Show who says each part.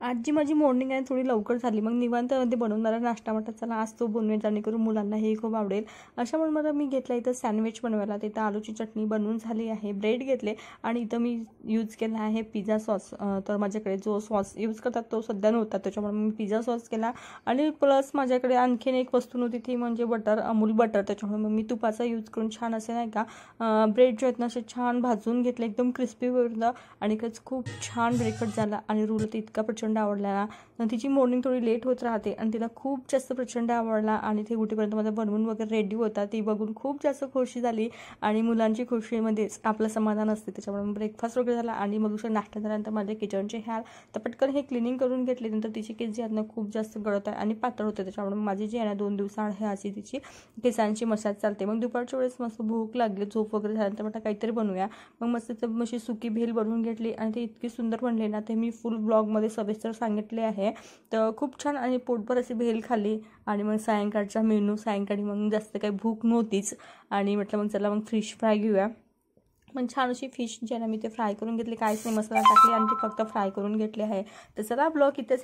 Speaker 1: आजची माझी मॉर्निंग आहे थोडी लवकर झाली. मग निवांतमध्ये बनवणारा नाश्ता म्हटलं चला आज तो बनवूया जेणेकरून मुलांना हे खूप आवडेल. अशामुळे मला मी घेतला इथं सँडविच बनवायला. तिथं आलूची चटणी बनवून झाली आहे, ब्रेड घेतले आणि इथं मी यूज केला आहे पिझ्झा सॉस. तर माझ्याकडे जो सॉस यूज करतात तो सध्या नव्हता, त्याच्यामुळे मी पिझ्झा सॉस केला. आणि प्लस माझ्याकडे आणखीन एक वस्तू नव्हती ती म्हणजे बटर, अमूल बटर. त्याच्यामुळे मग मी तुपाचा यूज करून छान असे नाही का ब्रेड जे आहेत ना असे छान भाजून घेतले, एकदम क्रिस्पी होतं आणि खरंच खूप छान ब्रेकफास्ट झाला. आणि रूल तर इतका प्रचंड आवडला ना. तिची मॉर्निंग थोडी लेट होत राहते आणि तिला खूप जास्त प्रचंड आवडला आणि ते उठेपर्यंत माझा बनवून वगैरे रेडी होता. ती बघून खूप जास्त खुशी झाली आणि मुलांची खुशीमध्येच आपलं समाधान असते. त्याच्यामुळे ब्रेकफास्ट वगैरे झाला आणि मग दुसरं नाश्ता झाल्यानंतर माझ्या किचनचे ह्या तर पटकन हे क्लिनिंग करून घेतले. नंतर तिची केस जी आहेत ना खूप जास्त गळत आहे आणि पातळ होते. त्याच्यामुळे माझी जी आहे ना 2 दिवसाआड हे अशी तिची केसांची मसाज चालते. मग दुपारच्या वेळेस मस्त भूक लागली, झोप वगैरे झाल्यानंतर म्हटलं काहीतरी बनवूया. मग मस्त अशी सुकी भेल बनवून घेतली आणि ती इतकी सुंदर बनली ना ते मी फुल ब्लॉगमध्ये सविस्तर सांगितले आहे. तर खूप छान आणि पोटभर अशी भेल खाल्ली. आणि मग सायंकाळचा मेनू, सायंकाळी मग जास्त काही भूक नव्हतीच आणि म्हटलं मग चला मग फिश फ्राय घेऊया. मग छान अशी फिश जी आहे ना मी ते फ्राय करून घेतली, काहीच नाही मसाला टाकले आणि ते फक्त फ्राय करून घेतले आहे. तर चला ब्लॉग इथेच